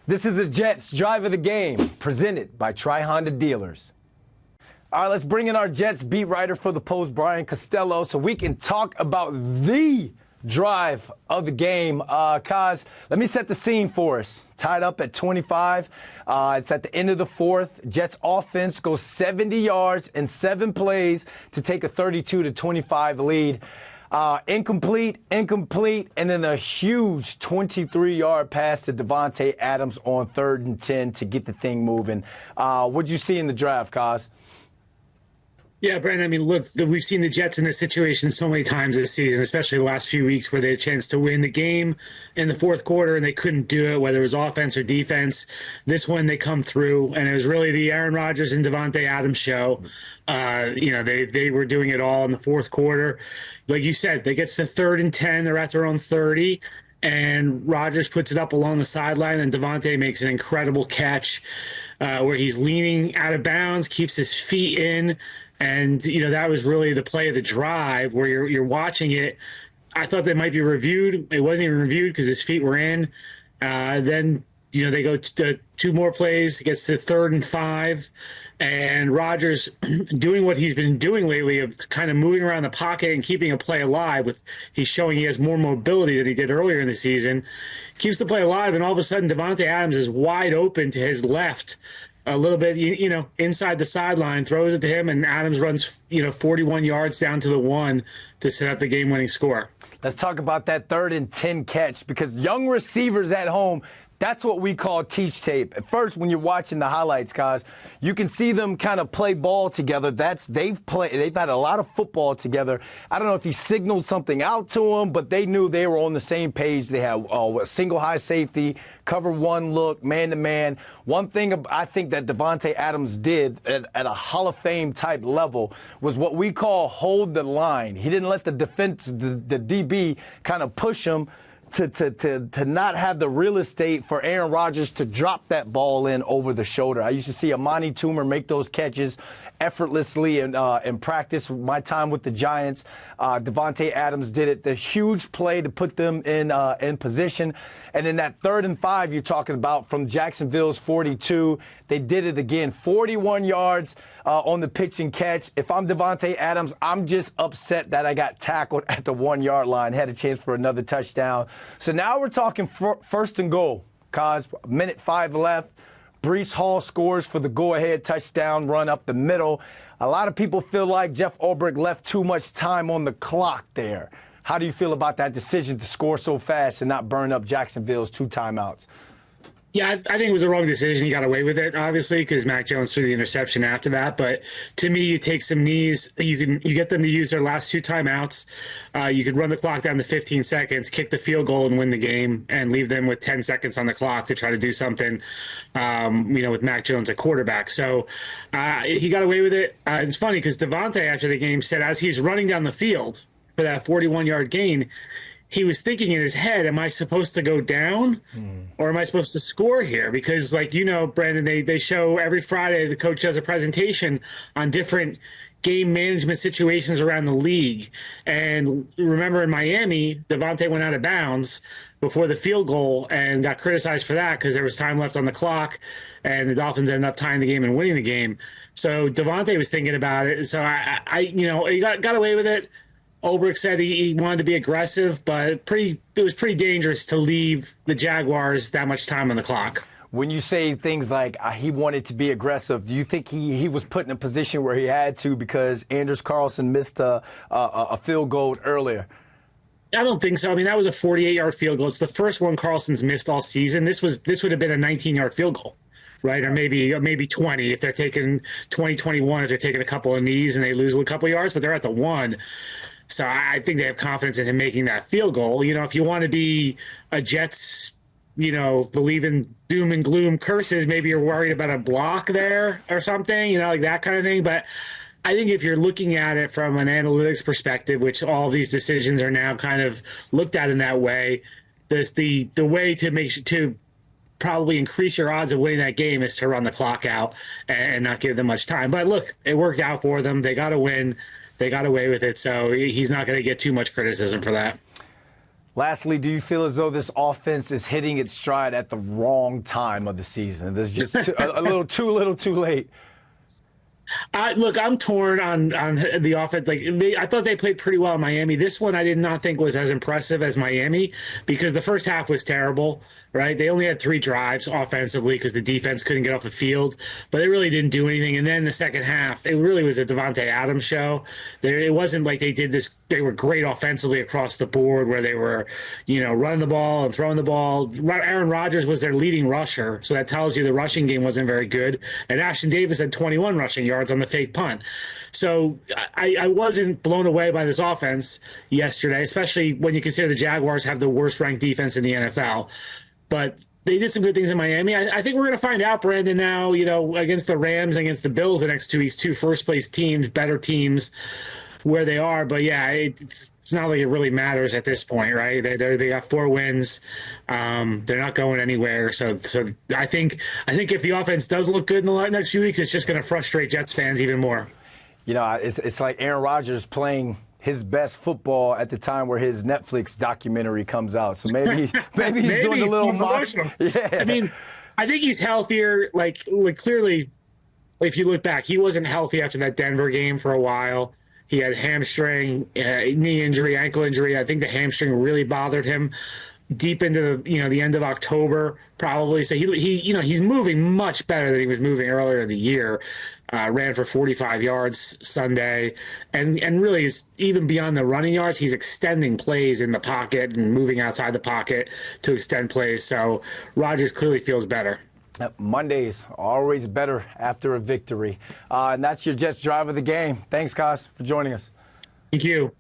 This is the Jets Drive of the Game, presented by Tri-Honda Dealers. All right, let's bring in our Jets beat writer for the Post, Brian Costello, so we can talk about the drive of the game. Kaz, let me set the scene for us. Tied up at 25. It's at the end of the fourth. Jets offense goes 70 yards in 7 plays to take a 32-25 lead. Incomplete, and then a huge 23-yard pass to Davante Adams on 3rd and 10 to get the thing moving. What'd you see in the drive, Kaz? Yeah, Brandon, I mean, look, we've seen the Jets in this situation so many times this season, especially the last few weeks where they had a chance to win the game in the fourth quarter and they couldn't do it, whether it was offense or defense. This one, they come through, and it was really the Aaron Rodgers and Davante Adams show. They were doing it all in the fourth quarter. Like you said, they get to 3rd and 10, they're at their own 30, and Rodgers puts it up along the sideline, and Davante makes an incredible catch where he's leaning out of bounds, keeps his feet in. And, that was really the play of the drive where you're watching it. I thought they might be reviewed. It wasn't even reviewed because his feet were in. Then, they go to 2 more plays. It gets to 3rd and 5. And Rodgers doing what he's been doing lately of kind of moving around the pocket and keeping a play alive. He's showing he has more mobility than he did earlier in the season. Keeps the play alive, and all of a sudden Davante Adams is wide open to his left. A little bit, inside the sideline, throws it to him, and Adams runs, 41 yards down to the 1 to set up the game-winning score. Let's talk about that 3rd and 10 catch, because young receivers at home, that's what we call teach tape. At first, when you're watching the highlights, guys, you can see them kind of play ball together. They've had a lot of football together. I don't know if he signaled something out to them, but they knew they were on the same page. They had a single high safety, cover 1 look, man-to-man. One thing I think that Davante Adams did at a Hall of Fame type level was what we call hold the line. He didn't let the defense, the DB, kind of push him to not have the real estate for Aaron Rodgers to drop that ball in over the shoulder. I used to see Amani Toomer make those catches effortlessly in practice. My time with the Giants, Davante Adams did it. The huge play to put them in position. And then that 3rd and 5 you're talking about from Jacksonville's 42, they did it again. 41 yards on the pitch and catch. If I'm Davante Adams, I'm just upset that I got tackled at the 1-yard line. Had a chance for another touchdown. So now we're talking 1st and goal. Cause minute 5 left. Breece Hall scores for the go-ahead touchdown run up the middle. A lot of people feel like Jeff Ulbrich left too much time on the clock there. How do you feel about that decision to score so fast and not burn up Jacksonville's 2 timeouts? Yeah, I think it was the wrong decision. He got away with it, obviously, because Mac Jones threw the interception after that. But to me, you take some knees. You get them to use their last 2 timeouts. You could run the clock down to 15 seconds, kick the field goal, and win the game, and leave them with 10 seconds on the clock to try to do something, with Mac Jones at quarterback. So he got away with it. It's funny because Davante, after the game, said as he's running down the field for that 41-yard gain, he was thinking in his head, am I supposed to go down or am I supposed to score here? Because, Brandon, they show every Friday the coach does a presentation on different game management situations around the league. And remember in Miami, Davante went out of bounds before the field goal and got criticized for that because there was time left on the clock and the Dolphins ended up tying the game and winning the game. So Davante was thinking about it. So he got away with it. Ulbrich said he wanted to be aggressive, but it was pretty dangerous to leave the Jaguars that much time on the clock. When you say things like he wanted to be aggressive, do you think he was put in a position where he had to because Anders Carlson missed a field goal earlier? I don't think so. I mean, that was a 48-yard field goal. It's the first one Carlson's missed all season. This would have been a 19-yard field goal, right? Or maybe 20 if they're taking 20-21 if they're taking a couple of knees and they lose a couple of yards, but they're at the 1. So I think they have confidence in him making that field goal. If you want to be a Jets, believe in doom and gloom curses, maybe you're worried about a block there or something, like that kind of thing. But I think if you're looking at it from an analytics perspective, which all of these decisions are now kind of looked at in that way, the way to probably increase your odds of winning that game is to run the clock out and not give them much time. But look, it worked out for them. They got a win. They got away with it, so he's not going to get too much criticism for that. Lastly, do you feel as though this offense is hitting its stride at the wrong time of the season? There's just a little too late. Look, I'm torn on the offense. Like I thought they played pretty well in Miami. This one I did not think was as impressive as Miami because the first half was terrible. Right? They only had 3 drives offensively because the defense couldn't get off the field, but they really didn't do anything. And then the second half, it really was a Devontae Adams show. It wasn't like they did this. They were great offensively across the board where they were, running the ball and throwing the ball. Aaron Rodgers was their leading rusher, so that tells you the rushing game wasn't very good. And Ashton Davis had 21 rushing yards on the fake punt. So I wasn't blown away by this offense yesterday, especially when you consider the Jaguars have the worst ranked defense in the NFL. But they did some good things in Miami. I think we're going to find out, Brandon, now, against the Rams and against the Bills the next 2 weeks, 2 first-place teams, better teams, where they are. But, yeah, it's not like it really matters at this point, right? They got 4 wins. They're not going anywhere. So I think if the offense does look good in the next few weeks, it's just going to frustrate Jets fans even more. It's like Aaron Rodgers playing his best football at the time where his Netflix documentary comes out. So maybe he's doing a little emotional. Yeah. I mean, I think he's healthier. Like clearly, if you look back, he wasn't healthy after that Denver game for a while. He had hamstring, knee injury, ankle injury. I think the hamstring really bothered him deep into the end of October probably. So he's moving much better than he was moving earlier in the year. Ran for 45 yards Sunday, and really is even beyond the running yards. He's extending plays in the pocket and moving outside the pocket to extend plays. So Rodgers clearly feels better. Mondays always better after a victory, and that's your Jets drive of the game. Thanks, Cos, for joining us. Thank you.